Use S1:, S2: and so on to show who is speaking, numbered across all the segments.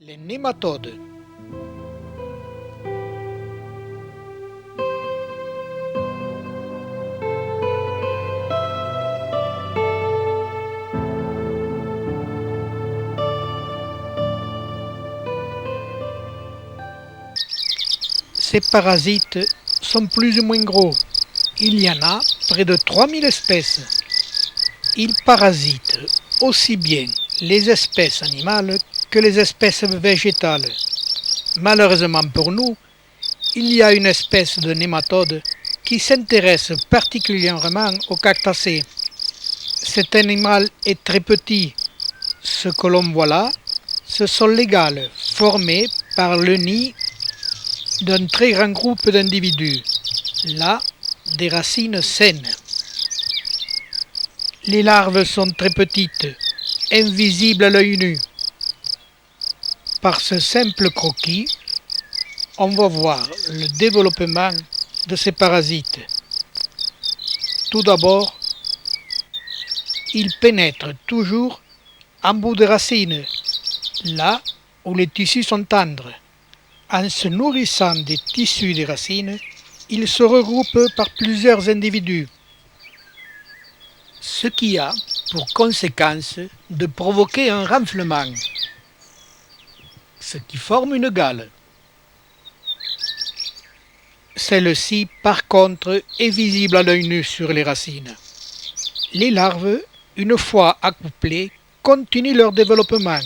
S1: Les nématodes. Ces parasites sont plus ou moins gros. Il y en a près de 3000 espèces. Ils parasitent aussi bien les espèces animales que les espèces végétales. Malheureusement pour nous, il y a une espèce de nématode qui s'intéresse particulièrement aux cactacés. Cet animal est très petit. Ce que l'on voit là, ce sont les galles formées par le nid d'un très grand groupe d'individus. Là, des racines saines. Les larves sont très petites, invisibles à l'œil nu. Par ce simple croquis, on va voir le développement de ces parasites. Tout d'abord, ils pénètrent toujours en bout de racine, là où les tissus sont tendres. En se nourrissant des tissus des racines, ils se regroupent par plusieurs individus, ce qui a pour conséquence de provoquer un renflement, ce qui forme une gale. Celle-ci, par contre, est visible à l'œil nu sur les racines. Les larves, une fois accouplées, continuent leur développement,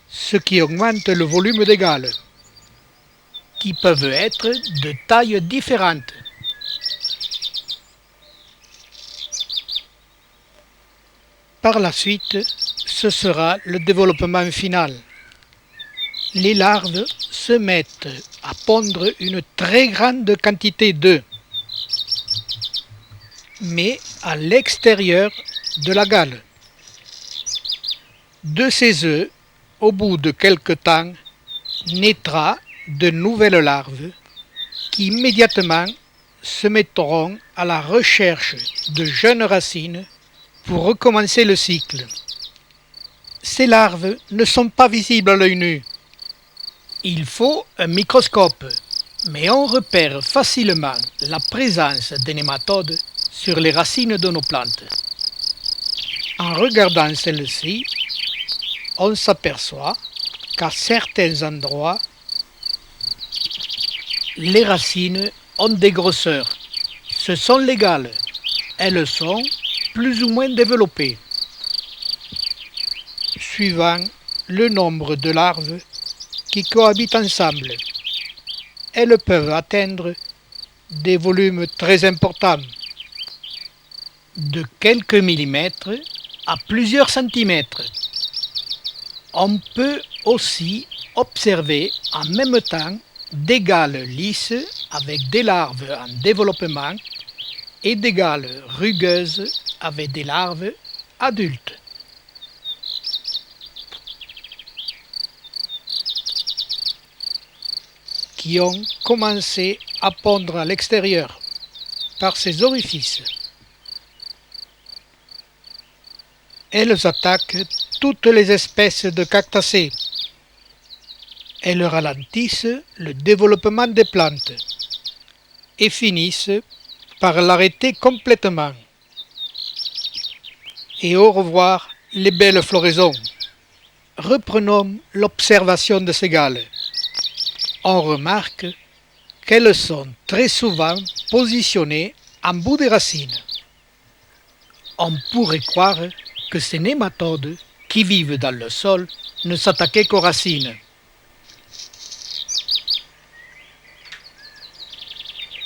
S1: ce qui augmente le volume des gales, qui peuvent être de tailles différentes. Par la suite, ce sera le développement final. Les larves se mettent à pondre une très grande quantité d'œufs, mais à l'extérieur de la gale. De ces œufs, au bout de quelque temps, naîtra de nouvelles larves qui immédiatement se mettront à la recherche de jeunes racines pour recommencer le cycle. Ces larves ne sont pas visibles à l'œil nu. Il faut un microscope, mais on repère facilement la présence des nématodes sur les racines de nos plantes. En regardant celles-ci, on s'aperçoit qu'à certains endroits, les racines ont des grosseurs. Ce sont les gales. Elles sont plus ou moins développées, suivant le nombre de larves qui cohabitent ensemble. Elles peuvent atteindre des volumes très importants, de quelques millimètres à plusieurs centimètres. On peut aussi observer en même temps des gales lisses avec des larves en développement et des gales rugueuses avec des larves adultes. Qui ont commencé à pondre à l'extérieur par ces orifices. Elles attaquent toutes les espèces de cactacés. Elles ralentissent le développement des plantes et finissent par l'arrêter complètement. Et au revoir les belles floraisons. Reprenons l'observation de ces gales. On remarque qu'elles sont très souvent positionnées en bout des racines. On pourrait croire que ces nématodes qui vivent dans le sol ne s'attaquaient qu'aux racines.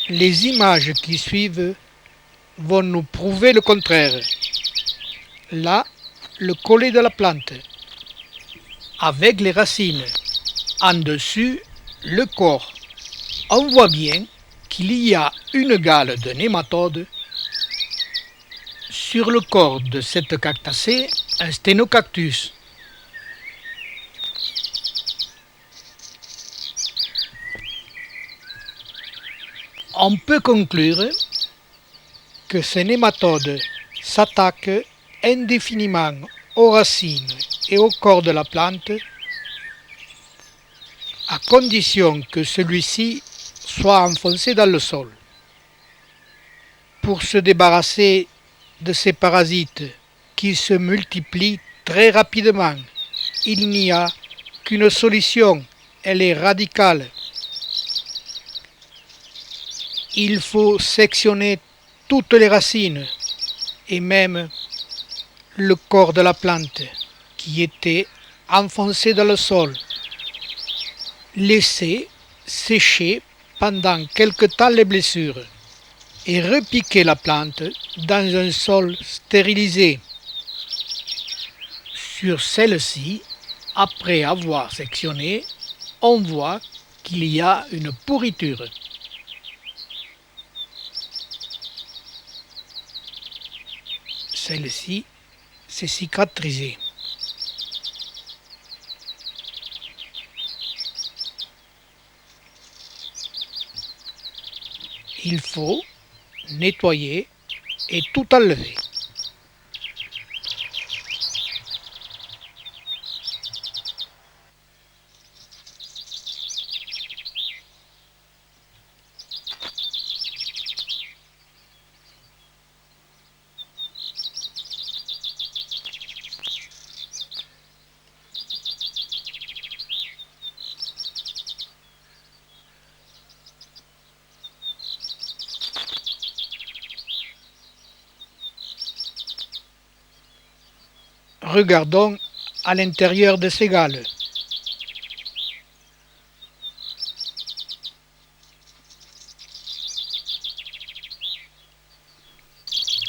S1: Les images qui suivent vont nous prouver le contraire. Là, le collet de la plante, avec les racines. En dessus, le corps. On voit bien qu'il y a une gale de nématodes sur le corps de cette cactacée, un sténocactus. On peut conclure que ces nématodes s'attaquent indéfiniment aux racines et au corps de la plante à condition que celui-ci soit enfoncé dans le sol. Pour se débarrasser de ces parasites qui se multiplient très rapidement, il n'y a qu'une solution, elle est radicale. Il faut sectionner toutes les racines et même le corps de la plante qui était enfoncé dans le sol. Laisser sécher pendant quelque temps les blessures et repiquer la plante dans un sol stérilisé. Sur celle-ci, après avoir sectionné, on voit qu'il y a une pourriture. Celle-ci, c'est cicatrisé. Il faut nettoyer et tout enlever. Regardons à l'intérieur de ces galles.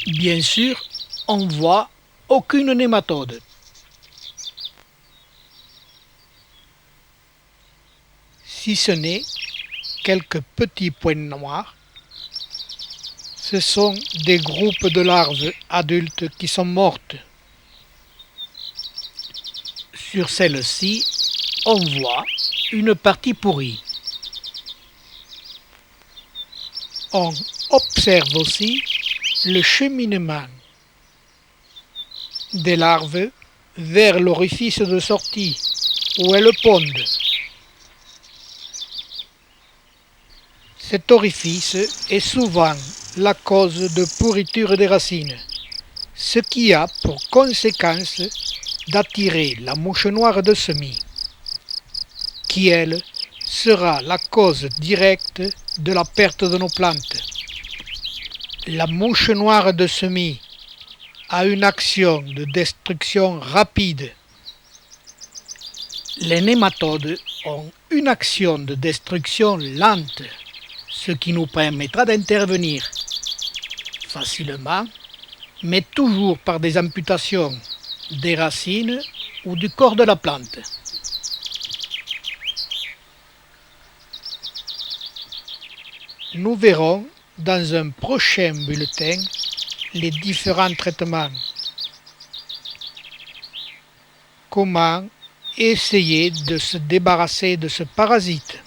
S1: Bien sûr, on voit aucune nématode. Si ce n'est quelques petits points noirs, ce sont des groupes de larves adultes qui sont mortes. Sur celle-ci, on voit une partie pourrie. On observe aussi le cheminement des larves vers l'orifice de sortie où elles pondent. Cet orifice est souvent la cause de pourriture des racines, ce qui a pour conséquence d'attirer la mouche noire de semis, qui elle sera la cause directe de la perte de nos plantes. La mouche noire de semis a une action de destruction rapide. Les nématodes ont une action de destruction lente, ce qui nous permettra d'intervenir facilement, mais toujours par des amputations des racines ou du corps de la plante. Nous verrons dans un prochain bulletin les différents traitements. Comment essayer de se débarrasser de ce parasite.